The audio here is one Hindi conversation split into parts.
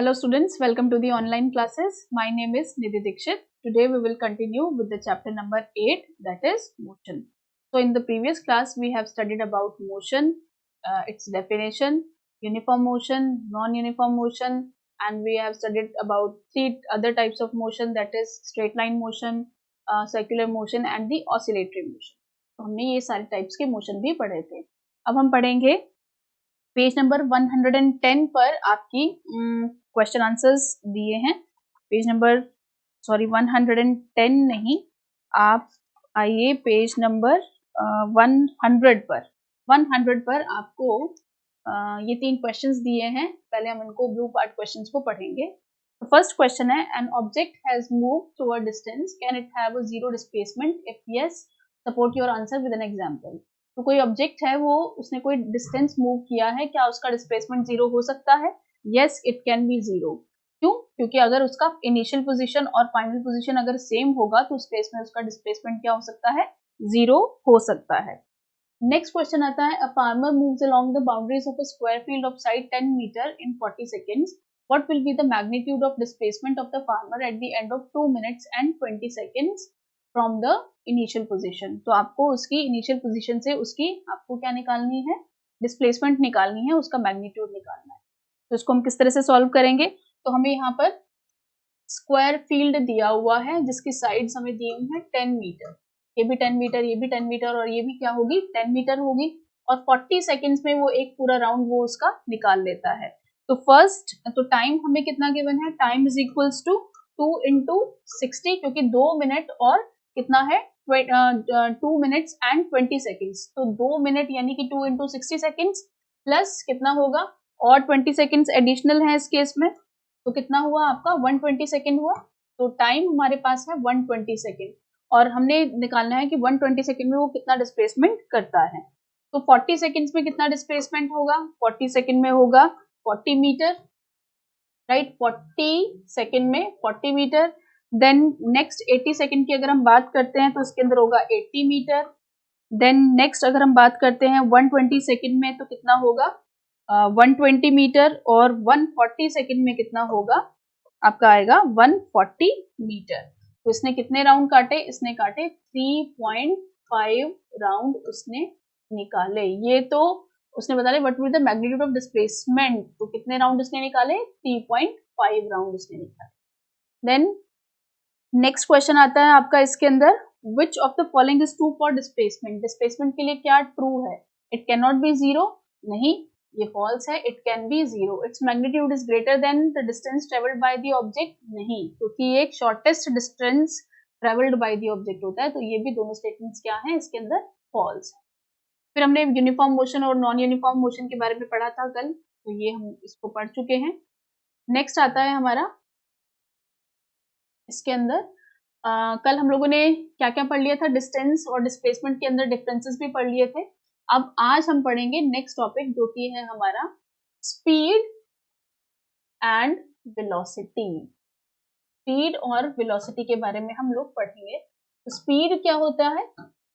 Hello students, welcome to the online classes. My name is Nidhi Dixit. Today we will continue with the chapter number 8, that is motion. So in the previous class we have studied about motion, its definition, uniform motion, non-uniform motion, and we have studied about 3 other types of motion, that is straight line motion, circular motion and the oscillatory motion. तो हमने ये सारे टाइप्स के मोशन भी पढ़े थे. अब हम पढ़ेंगे पेज नंबर 110 पर आपकी क्वेश्चन आंसर्स दिए हैं. पेज नंबर 110 नहीं, आप आइए पेज नंबर 100 पर आपको ये 3 क्वेश्चंस दिए हैं. पहले हम इनको ब्लू पार्ट क्वेश्चंस को पढ़ेंगे. फर्स्ट क्वेश्चन है, an object has moved to a distance, can it have a zero displacement? If yes, support your answer with an example. तो कोई ऑब्जेक्ट है, वो उसने कोई डिस्टेंस मूव किया है, क्या उसका डिस्प्लेसमेंट जीरो हो सकता है? Yes, it can be zero. क्यों? क्योंकि अगर उसका इनिशियल पोजीशन और फाइनल पोजीशन अगर सेम होगा तो उस केस में उसका डिस्प्लेसमेंट क्या हो सकता है? जीरो हो सकता है. नेक्स्ट क्वेश्चन आता है, a farmer moves along the boundaries of a square field of side 10 metre in 40 seconds. What will be the magnitude of displacement of the farmer at the end of 2 minutes and 20 seconds from the initial position. तो आपको उसकी इनिशियल पोजीशन से उसकी आपको क्या निकालनी है? डिस्प्लेसमेंट निकालनी है, उसका मैग्नीट्यूड निकालना है. तो इसको हम किस तरह से सॉल्व करेंगे? तो हमें यहाँ पर स्क्वायर फील्ड दिया हुआ है जिसकी साइड्स हमें दी हुई है 10 मीटर. ये भी 10 मीटर, ये भी 10 मीटर और ये भी क्या होगी? 10 मीटर होगी. और 40 सेकेंड्स में वो एक पूरा राउंड वो उसका निकाल लेता है. तो फर्स्ट तो टाइम हमें कितना गिवन है? Time is equals to 2 into 60, क्योंकि 2 मिनट और कितना है? 2 मिनट्स एंड 20 सेकेंड्स. तो 2 मिनट यानी कि 2 into 60 सेकेंड्स प्लस कितना होगा? और 20 सेकेंड्स एडिशनल है इस केस में, तो कितना हुआ आपका? 120 सेकेंड हुआ. तो टाइम हमारे पास है 120 सेकेंड और हमने निकालना है कि 120 सेकेंड में वो कितना डिस्प्लेसमेंट करता है. तो 40 सेकेंड्स में कितना डिस्प्लेसमेंट होगा? 40 सेकेंड में होगा 40 मीटर, राइट. 40 सेकेंड में 40 मीटर. देन नेक्स्ट 80 सेकेंड की अगर हम बात करते हैं तो उसके अंदर होगा 80 मीटर. देन नेक्स्ट अगर हम बात करते हैं 120 सेकेंड में तो कितना होगा? 120 मीटर. और 140 सेकेंड में कितना होगा? आपका आएगा 140 मीटर. तो इसने कितने राउंड काटे? इसने काटे 3.5 राउंड उसने निकाले. ये तो उसने बता दिया what will the magnitude of displacement. तो कितने राउंड उसने निकाले? 3.5 राउंड उसने निकाले. देन नेक्स्ट क्वेश्चन आता है आपका इसके अंदर, which of the following is true for displacement. Displacement के लिए क्या ट्रू है? It can not be zero, नहीं ये फॉल्स है. It can be zero. Its magnitude is greater than the distance travelled by the object, नहीं, क्योंकि ये एक shortest distance travelled by the object होता है. तो ये भी दोनों स्टेटमेंट्स क्या है इसके अंदर? फॉल्स. फिर हमने यूनिफॉर्म मोशन और नॉन यूनिफॉर्म मोशन के बारे में पढ़ा था कल, तो ये हम इसको पढ़ चुके हैं. नेक्स्ट आता है हमारा इसके अंदर कल हम लोगों ने क्या क्या पढ़ लिया था? डिस्टेंस और डिस्प्लेसमेंट के अंदर डिफरेंसेस भी पढ़ लिए थे. अब आज हम पढ़ेंगे नेक्स्ट टॉपिक जो कि है हमारा स्पीड एंड वेलोसिटी. स्पीड और वेलोसिटी के बारे में हम लोग पढ़ेंगे. तो स्पीड क्या होता है?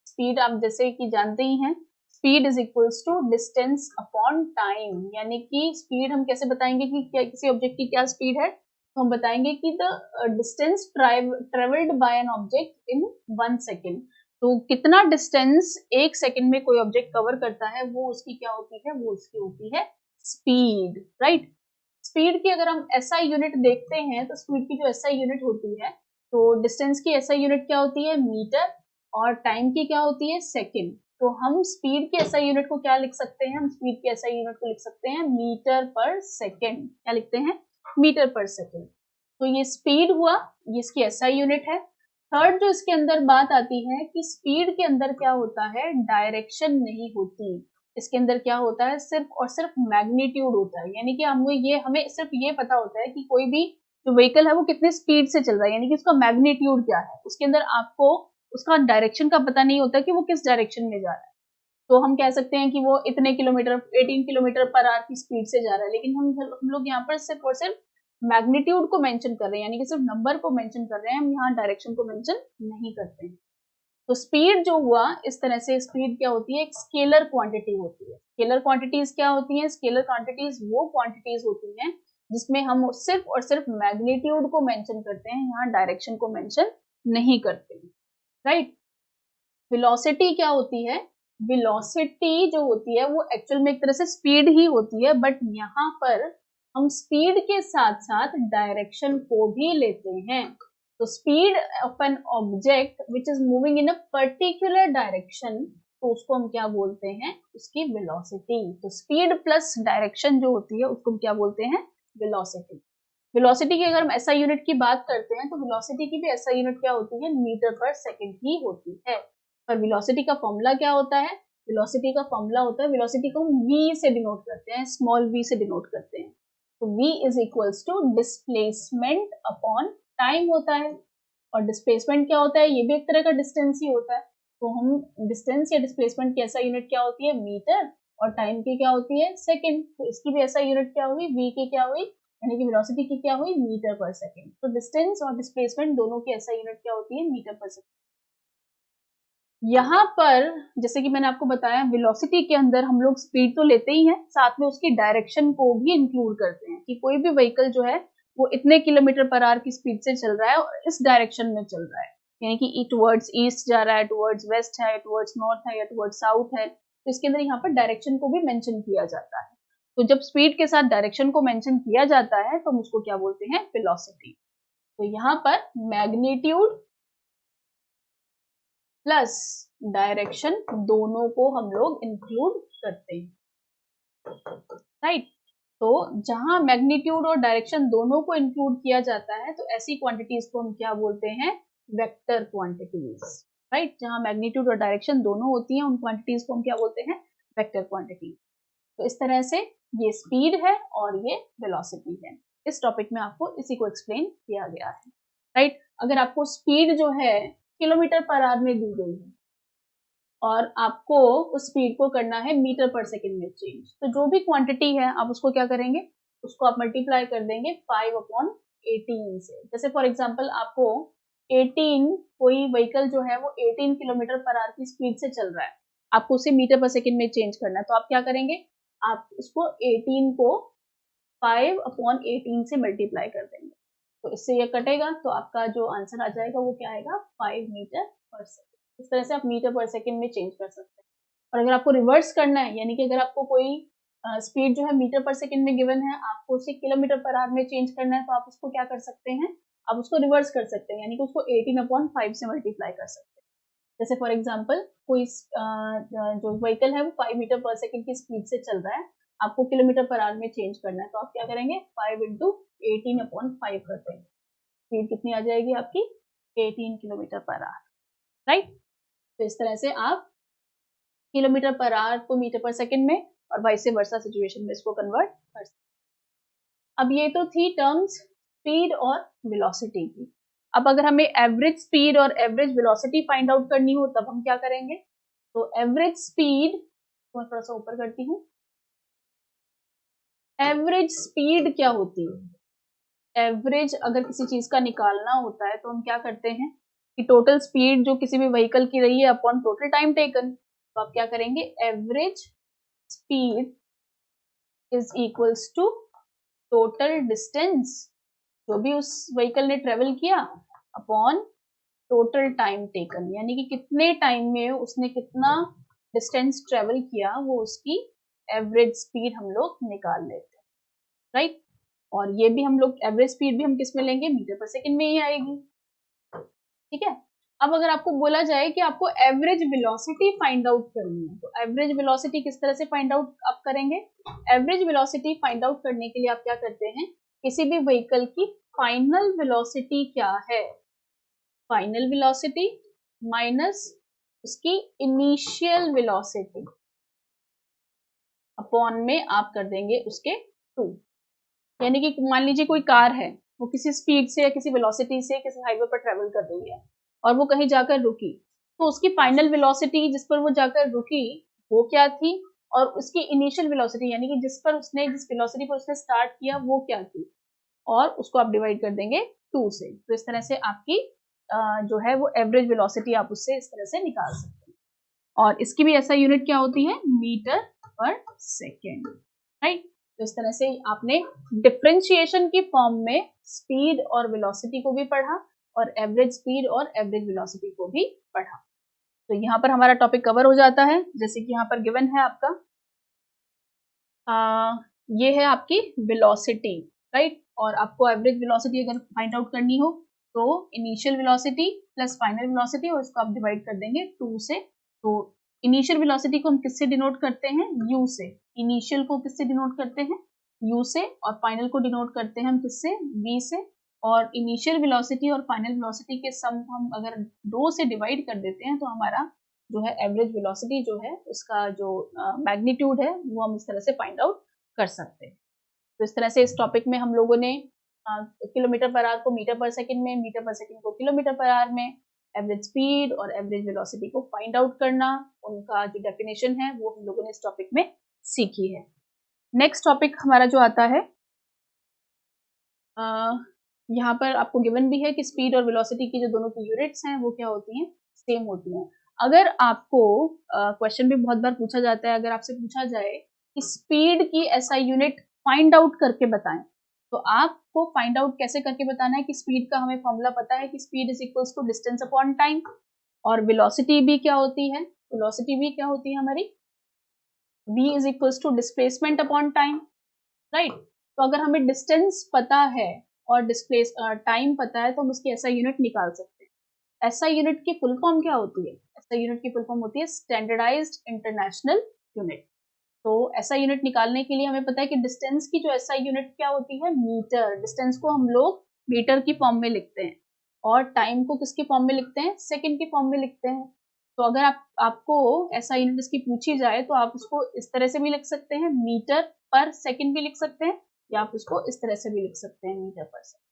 स्पीड आप जैसे कि जानते ही हैं, speed is equals to distance upon time. यानी कि स्पीड हम कैसे बताएंगे कि क्या किसी ऑब्जेक्ट की क्या स्पीड है? तो हम बताएंगे कि the distance travelled by an object in 1 second. तो कितना डिस्टेंस 1 सेकेंड में कोई ऑब्जेक्ट कवर करता है वो उसकी क्या होती है? वो उसकी होती है स्पीड, राइट. स्पीड की अगर हम एसआई यूनिट देखते हैं तो स्पीड की जो एसआई यूनिट होती है, तो डिस्टेंस की एसआई यूनिट क्या होती है? मीटर. और टाइम की क्या होती है? सेकेंड. तो हम स्पीड की एसआई यूनिट को क्या लिख सकते हैं? हम स्पीड की एसआई यूनिट को लिख सकते हैं मीटर पर सेकेंड. क्या लिखते हैं? Metre per second. तो ये स्पीड हुआ, ये इसकी एसआई यूनिट है. थर्ड जो इसके अंदर बात आती है कि स्पीड के अंदर क्या होता है? डायरेक्शन नहीं होती. इसके अंदर क्या होता है? सिर्फ और सिर्फ मैग्नीट्यूड होता है. यानी कि हमें सिर्फ ये पता होता है कि कोई भी जो व्हीकल है वो कितने स्पीड से चल रहा है, यानी कि उसका मैग्नीट्यूड क्या है. उसके अंदर आपको उसका डायरेक्शन का पता नहीं होता कि वो किस डायरेक्शन में जा रहा है. तो हम कह सकते हैं कि वो इतने किलोमीटर 18 किलोमीटर पर आवर की स्पीड से जा रहा है, लेकिन हम लोग यहाँ पर सिर्फ और सिर्फ मैग्नीट्यूड को मेंशन कर रहे हैं, यानी कि सिर्फ नंबर को मेंशन कर रहे हैं, हम यहाँ डायरेक्शन को मेंशन नहीं करते हैं. तो स्पीड जो हुआ इस तरह से, स्पीड क्या होती है? एक स्केलर क्वांटिटी होती है. स्केलर क्वांटिटीज क्या होती हैं? स्केलर क्वांटिटीज वो क्वांटिटीज होती हैं जिसमें हम सिर्फ और सिर्फ मैग्नीट्यूड को मेंशन करते हैं, यहाँ डायरेक्शन को मेंशन नहीं करते, राइट। वेलोसिटी क्या होती है? वेलोसिटी जो होती है वो एक्चुअल में एक तरह से स्पीड ही होती है, बट यहाँ पर हम स्पीड के साथ साथ डायरेक्शन को भी लेते हैं। तो speed of an object which is moving in a particular direction, तो उसको हम क्या बोलते हैं? उसकी वेलोसिटी। तो स्पीड प्लस डायरेक्शन जो होती है उसको हम क्या बोलते हैं? वेलोसिटी। वेलोसिटी की अगर हम एसआई यूनिट की बात करते हैं तो वेलोसिटी की भी एसआई यूनिट क्या होती है? मीटर पर सेकंड ही होती है। पर वेलोसिटी का फॉर्मूला क्या होता है? वेलोसिटी का फॉर्मूला होता है, वेलोसिटी को हम v से डिनोट करते हैं, स्मॉल v से डिनोट करते हैं। तो v is equals to displacement upon time होता है। और डिस्प्लेसमेंट क्या होता है? ये भी एक तरह का डिस्टेंस ही होता है। तो हम डिस्टेंस या डिस्प्लेसमेंट की एसआई यूनिट क्या होती है? मीटर। और टाइम की क्या होती है? सेकेंड। तो इसकी भी एसआई यूनिट क्या हुई? v की क्या हुई? यानी कि वेलोसिटी की क्या हुई? Metre per second. तो डिस्टेंस और डिस्प्लेसमेंट दोनों की एसआई यूनिट क्या होती है? Metre per second. यहाँ पर जैसे कि मैंने आपको बताया, वेलोसिटी के अंदर हम लोग स्पीड तो लेते ही हैं, साथ में उसकी डायरेक्शन को भी इंक्लूड करते हैं कि कोई भी व्हीकल जो है वो इतने किलोमीटर पर आवर की स्पीड से चल रहा है और इस डायरेक्शन में चल रहा है, यानी कि टुवर्ड्स ईस्ट जा रहा है, टुवर्ड्स वेस्ट है, टुवर्ड्स नॉर्थ है या टुवर्ड्स साउथ है। तो इसके अंदर यहाँ पर डायरेक्शन को भी मेंशन किया जाता है। तो जब स्पीड के साथ डायरेक्शन को मेंशन किया जाता है तो हम उसको क्या बोलते हैं? वेलोसिटी। तो यहाँ पर मैग्नीट्यूड प्लस डायरेक्शन दोनों को हम लोग इंक्लूड करते हैं, राइट। तो जहां मैग्नीट्यूड और डायरेक्शन दोनों को इंक्लूड किया जाता है तो ऐसी क्वांटिटीज को हम क्या बोलते हैं? Vector quantities, right. जहां मैग्नीट्यूड और डायरेक्शन दोनों होती हैं उन क्वांटिटीज को हम क्या बोलते हैं? Vector quantity. तो इस तरह से ये स्पीड है और ये वेलोसिटी है। इस टॉपिक में आपको इसी को एक्सप्लेन किया गया है, राइट। अगर आपको स्पीड जो है किलोमीटर पर आवर में दी गई है और आपको उस स्पीड को करना है मीटर पर सेकेंड में चेंज, तो जो भी क्वांटिटी है आप उसको क्या करेंगे? उसको आप मल्टीप्लाई कर देंगे 5/18 से। जैसे फॉर एग्जांपल आपको 18 कोई व्हीकल जो है वो 18 किलोमीटर पर आवर की स्पीड से चल रहा है, आपको उसे मीटर पर सेकेंड में चेंज करना है, तो आप क्या करेंगे? आप उसको 18 को 5/18 से मल्टीप्लाई कर देंगे, तो इससे ये कटेगा, तो आपका जो आंसर आ जाएगा वो क्या आएगा? 5 मीटर पर सेकेंड। इस तरह से आप मीटर पर सेकेंड में चेंज कर सकते हैं। और अगर आपको रिवर्स करना है, यानी कि अगर आपको कोई स्पीड जो है मीटर पर सेकेंड में गिवन है, आपको उसे किलोमीटर पर आवर में चेंज करना है, तो आप उसको क्या कर सकते हैं? आप उसको रिवर्स कर सकते हैं, यानी कि उसको 18/5 से मल्टीप्लाई कर सकते हैं। जैसे फॉर एग्जाम्पल कोई जो व्हीकल है वो 5 मीटर पर सेकेंड की स्पीड से चल रहा है, आपको किलोमीटर पर आवर में चेंज करना है, तो आप क्या करेंगे? 5 इंटू 18/5 कर देंगे। स्पीड कितनी आ जाएगी आपकी? 18 किलोमीटर पर आवर, राइट। तो इस तरह से आप किलोमीटर पर आवर को मीटर पर सेकेंड में और वाइस वर्सा सिचुएशन में इसको कन्वर्ट कर सकते हैं। अब ये तो थी टर्म्स स्पीड और वेलोसिटी की। अब अगर हमें एवरेज स्पीड और एवरेज वेलोसिटी फाइंड आउट करनी हो तब हम क्या करेंगे? तो एवरेज स्पीड को थोड़ा सा ऊपर करती हूँ। एवरेज स्पीड क्या होती है? एवरेज अगर किसी चीज का निकालना होता है तो हम क्या करते हैं कि टोटल स्पीड जो किसी भी व्हीकल की रही है अपॉन टोटल टाइम टेकन, तो आप क्या करेंगे? Average speed is equals to total distance जो भी उस व्हीकल ने ट्रेवल किया अपॉन टोटल टाइम टेकन, यानी कि कितने टाइम में उसने कितना डिस्टेंस ट्रेवल किया, वो उसकी एवरेज स्पीड हम लोग निकाल लेते हैं, राइट। और ये भी हम लोग एवरेज स्पीड भी हम किस में लेंगे? मीटर पर सेकेंड में ही आएगी, ठीक है। अब अगर आपको बोला जाए कि आपको एवरेज वेलोसिटी फाइंड आउट करनी है, तो एवरेज वेलोसिटी किस तरह से फाइंड आउट आप करेंगे? एवरेज वेलोसिटी फाइंड आउट करने के लिए आप क्या करते हैं? किसी भी व्हीकल की फाइनल वेलोसिटी क्या है? फाइनल वेलोसिटी माइनस उसकी इनिशियल वेलोसिटी अपॉन में आप कर देंगे उसके 2। यानी कि मान लीजिए कोई कार है, वो किसी स्पीड से या किसी वेलोसिटी से किसी हाईवे पर ट्रेवल कर रही है और वो कहीं जाकर रुकी, तो उसकी फाइनल वेलोसिटी जिस पर वो जाकर रुकी वो क्या थी, और उसकी इनिशियल वेलोसिटी यानी कि जिस वेलोसिटी पर उसने स्टार्ट किया वो क्या थी, और उसको आप डिवाइड कर देंगे 2 से। तो इस तरह से आपकी जो है वो एवरेज वेलोसिटी आप उससे इस तरह से निकाल सकते हैं। और इसकी भी ऐसा यूनिट क्या होती है? Metre per second, right. तो इस तरह से आपने डिफरेंशिएशन की फॉर्म में स्पीड और वेलोसिटी को भी पढ़ा और एवरेज स्पीड और एवरेज वेलोसिटी को भी पढ़ा। तो यहाँ पर हमारा टॉपिक कवर हो जाता है। जैसे कि यहाँ पर गिवन है आपका ये है आपकी वेलोसिटी, राइट, और आपको एवरेज वेलोसिटी अगर फाइंड आउट करनी हो तो initial velocity plus final velocity, और इसको आप डिवाइड कर देंगे 2 से। तो इनिशियल वेलोसिटी को हम किससे डिनोट करते हैं? u से। इनिशियल को किससे डिनोट करते हैं? u से, और फाइनल को डिनोट करते हैं हम किससे? v से। और इनिशियल वेलोसिटी और फाइनल वेलोसिटी के सम को हम अगर 2 से डिवाइड कर देते हैं तो हमारा जो है एवरेज वेलोसिटी जो है उसका जो मैग्नीट्यूड है वो हम इस तरह से फाइंड आउट कर सकते हैं। तो इस तरह से इस टॉपिक में हम लोगों ने किलोमीटर पर आवर को मीटर पर सेकंड में, मीटर पर सेकंड को किलोमीटर पर आवर में, एवरेज स्पीड और एवरेज वेलोसिटी को फाइंड आउट करना, उनका जो डेफिनेशन है वो हम लोगों ने इस टॉपिक में सीखी है। नेक्स्ट टॉपिक हमारा जो आता है, यहाँ पर आपको गिवन भी है कि स्पीड और वेलोसिटी की जो दोनों की यूनिट्स हैं वो क्या होती हैं? सेम होती हैं। अगर आपको क्वेश्चन भी बहुत बार पूछा जाता है, अगर आपसे पूछा जाए कि स्पीड की एसआई यूनिट फाइंड आउट करके बताएं, तो आपको फाइंड आउट कैसे करके बताना है कि स्पीड का हमें फॉर्मूला पता है कि speed is equals to distance upon time, और वेलोसिटी भी क्या होती है? वेलोसिटी भी क्या होती है हमारी? v is equals to displacement upon time, right. तो अगर हमें डिस्टेंस पता है और टाइम पता है तो हम उसकी एसआई यूनिट निकाल सकते हैं। एसआई यूनिट की फुल फॉर्म क्या होती है? एसआई यूनिट की फुल फॉर्म होती है स्टैंडर्डाइज्ड इंटरनेशनल यूनिट। तो एसआई यूनिट निकालने के लिए हमें पता है कि डिस्टेंस की जो एसआई यूनिट क्या होती है? मीटर। डिस्टेंस को हम लोग मीटर की फॉर्म में लिखते हैं, और टाइम को किसकी फॉर्म में लिखते हैं? सेकंड की फॉर्म में लिखते हैं। तो अगर आपको एसआई यूनिट इसकी पूछी जाए तो आप उसको इस तरह से भी लिख सकते हैं, मीटर पर सेकंड भी लिख सकते हैं, या आप उसको इस तरह से भी लिख सकते हैं, मीटर पर सेकंड।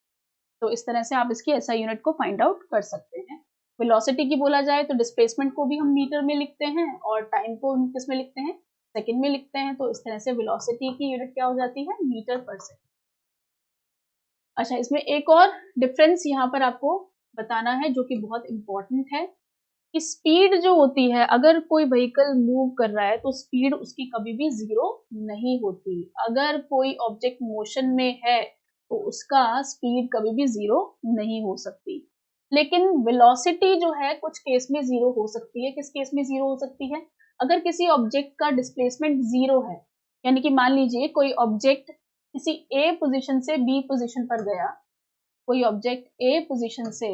तो इस तरह से आप इसकी एसआई यूनिट को फाइंड आउट कर सकते हैं। वेलोसिटी की बोला जाए तो डिस्प्लेसमेंट को भी हम मीटर में लिखते हैं और टाइम को हम किस में लिखते हैं? सेकंड में लिखते हैं। तो इस तरह से वेलोसिटी की यूनिट क्या हो जाती है? मीटर पर सेकंड। अच्छा, इसमें एक और डिफरेंस यहाँ पर आपको बताना है जो कि बहुत इंपॉर्टेंट है कि स्पीड जो होती है, अगर कोई व्हीकल मूव कर रहा है तो स्पीड उसकी कभी भी जीरो नहीं होती। अगर कोई ऑब्जेक्ट मोशन में है तो उसका स्पीड कभी भी जीरो नहीं हो सकती। लेकिन वेलोसिटी जो है कुछ केस में जीरो हो सकती है। किस केस में जीरो हो सकती है? अगर किसी ऑब्जेक्ट का डिस्प्लेसमेंट जीरो है, यानी कि मान लीजिए कोई ऑब्जेक्ट किसी ए पोजीशन से बी पोजीशन पर गया, कोई ऑब्जेक्ट ए पोजीशन से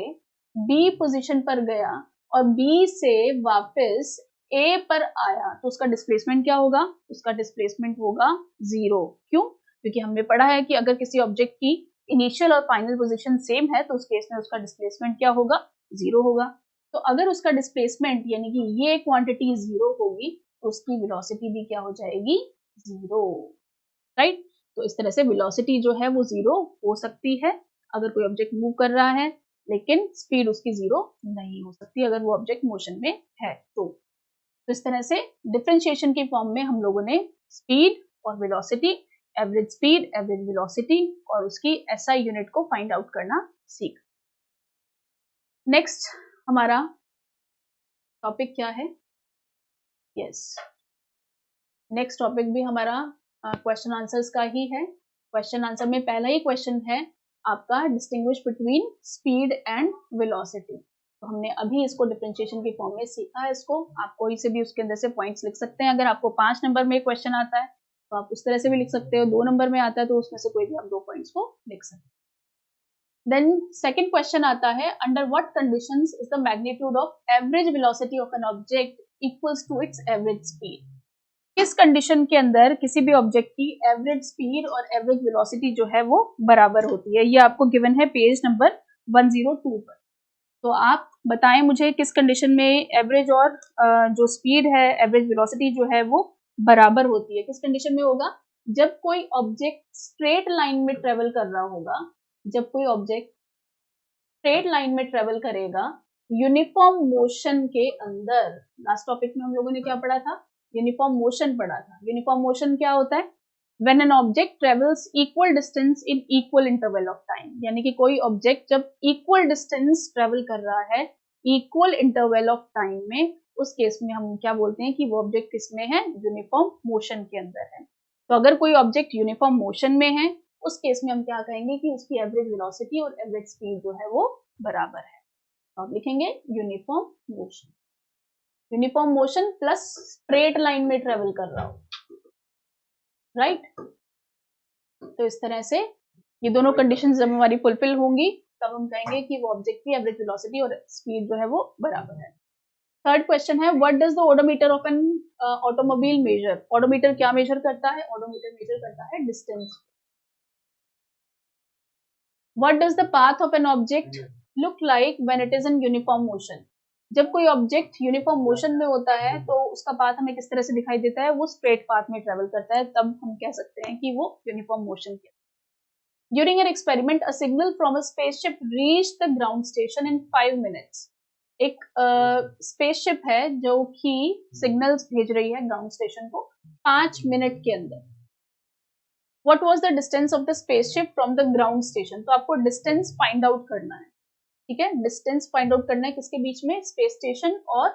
बी पोजीशन पर गया और बी से वापस ए पर आया, तो उसका डिस्प्लेसमेंट क्या होगा? उसका डिस्प्लेसमेंट होगा जीरो। क्यों? क्योंकि हमने पढ़ा है कि अगर किसी ऑब्जेक्ट की इनिशियल और फाइनल पोजीशन सेम है तो उस केस में उसका डिस्प्लेसमेंट क्या होगा? जीरो होगा। तो अगर उसका डिस्प्लेसमेंट यानी कि ये क्वांटिटी जीरो होगी तो उसकी वेलोसिटी भी क्या हो जाएगी? Zero, right. तो इस तरह से वेलोसिटी जो है वो जीरो हो सकती है अगर कोई ऑब्जेक्ट मूव कर रहा है, लेकिन स्पीड उसकी जीरो नहीं हो सकती अगर वो ऑब्जेक्ट मोशन में है। तो इस तरह से डिफरेंशिएशन की फॉर्म में हम लोगों ने स्पीड और velocity, average speed, average velocity और उसकी एसआई यूनिट को फाइंड आउट करना सीखा। नेक्स्ट हमारा टॉपिक क्या है? यस, नेक्स्ट टॉपिक भी हमारा क्वेश्चन आंसर्स का ही है। क्वेश्चन आंसर में पहला ही क्वेश्चन है आपका, distinguish between speed and velocity. तो हमने अभी इसको डिफरेंशिएशन की फॉर्म में सीखा है। इसको आप कोई से भी उसके अंदर से पॉइंट्स लिख सकते हैं। अगर आपको 5 नंबर में क्वेश्चन आता है तो आप उस तरह से भी लिख सकते हो, 2 नंबर में आता है तो उसमें से कोई भी आप 2 पॉइंट्स को लिख सकते हैं। देन सेकेंड क्वेश्चन आता है, under what conditions is the magnitude of average velocity of an object equals to its average speed. किस कंडीशन के अंदर किसी भी ऑब्जेक्ट की एवरेज स्पीड और एवरेज वेलोसिटी जो है वो बराबर होती है? ये आपको गिवन है पेज नंबर 102 पर। तो आप बताएं मुझे किस कंडीशन में एवरेज और जो स्पीड है, एवरेज वेलोसिटी जो है वो बराबर होती है। किस कंडीशन में होगा? जब कोई ऑब्जेक्ट स्ट्रेट लाइन में ट्रेवल कर रहा होगा, जब कोई ऑब्जेक्ट स्ट्रेट लाइन में ट्रेवल करेगा यूनिफॉर्म मोशन के अंदर। लास्ट टॉपिक में हम लोगों ने क्या पढ़ा था? यूनिफॉर्म मोशन पढ़ा था। यूनिफॉर्म मोशन क्या होता है? When an object travels equal distance in equal interval of time, यानी कि कोई ऑब्जेक्ट जब इक्वल डिस्टेंस ट्रेवल कर रहा है इक्वल इंटरवल ऑफ टाइम में, उस केस में हम क्या बोलते हैं कि वो ऑब्जेक्ट किसमें है? यूनिफॉर्म मोशन के अंदर है। तो अगर कोई ऑब्जेक्ट यूनिफॉर्म मोशन में है उस केस में हम क्या कहेंगे कि उसकी एवरेज वेलोसिटी और एवरेज स्पीड जो है वो बराबर है। तो आप लिखेंगे uniform motion, uniform motion plus straight line में ट्रेवल कर रहा हो, राइट। तो इस तरह से ये दोनों कंडीशंस जब हमारी फुलफिल होंगी तब हम कहेंगे कि वो ऑब्जेक्ट की एवरेज वेलोसिटी और स्पीड जो है वो बराबर है। थर्ड क्वेश्चन है, what does the odometer of an automobile measure? Odometer क्या मेजर करता है? ऑडोमीटर मेजर करता है distance. What does the path of an object look like when it is in uniform motion? जब कोई ऑब्जेक्ट यूनिफॉर्म मोशन में होता है तो उसका पाथ हमें किस तरह से दिखाई देता है? वो स्ट्रेट पाथ में ट्रेवल करता है, तब हम कह सकते हैं कि वो यूनिफॉर्म मोशन है। During an experiment, a signal from a spaceship reached the ground station in 5 minutes. एक स्पेसशिप है जो कि सिग्नल्स भेज रही है ग्राउंड स्टेशन को 5 मिनट के अंदर। What was the distance of the spaceship from the ground station? तो आपको डिस्टेंस फाइंड आउट करना है, ठीक है। डिस्टेंस फाइंड आउट करना है किसके बीच में? स्पेस स्टेशन और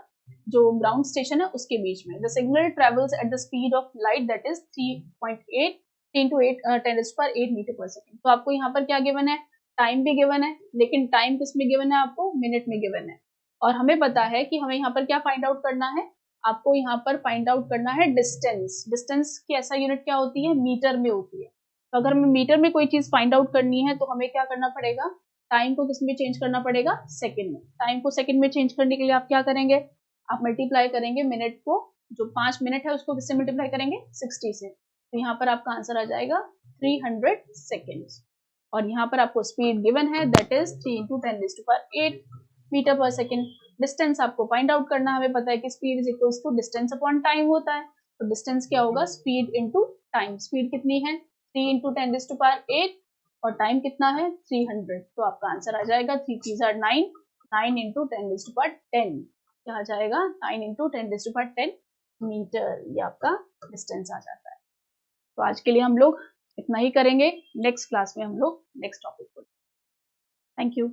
जो ग्राउंड स्टेशन है उसके बीच में। The signal travels at the speed of light, that is 3.8 into 10⁸ metre per second. तो आपको यहाँ पर क्या गिवन है? टाइम भी गिवन है, लेकिन टाइम किस में गिवन है? आपको मिनट में गिवन है। और हमें पता है कि हमें यहाँ पर क्या फाइंड आउट करना है? आपको यहाँ पर फाइंड आउट करना है डिस्टेंस। डिस्टेंस की ऐसा यूनिट क्या होती है? मीटर में होती है। तो अगर हमें मीटर में कोई चीज फाइंड आउट करनी है तो हमें क्या करना पड़ेगा? टाइम को किस में चेंज करना पड़ेगा? सेकेंड में। टाइम को सेकेंड में चेंज करने के लिए आप क्या करेंगे? आप मल्टीप्लाई करेंगे मिनट को, जो 5 मिनट है उसको किससे मल्टीप्लाई करेंगे? 60 से। तो यहाँ पर आपका आंसर आ जाएगा 300 सेकेंड्स। और यहाँ पर आपको स्पीड गिवन है, that is 3 into 10⁸ metre per second. Distance आपको फाइंड आउट करना है, हमें पता है कि speed is equals to distance upon time होता है। तो डिस्टेंस क्या होगा? Speed into time. स्पीड कितनी है? 3 into 10⁸ और टाइम कितना है? 300। तो आपका आंसर आ जाएगा 3 3s are 9, 9 into 10⁻10। क्या आ जाएगा? 9 into 10⁻10 मीटर। ये आपका डिस्टेंस आ जाता है। तो आज के लिए हम लोग इतना ही करेंगे। नेक्स्ट क्लास में हम लोग नेक्स्ट टॉपिक को। Thank you.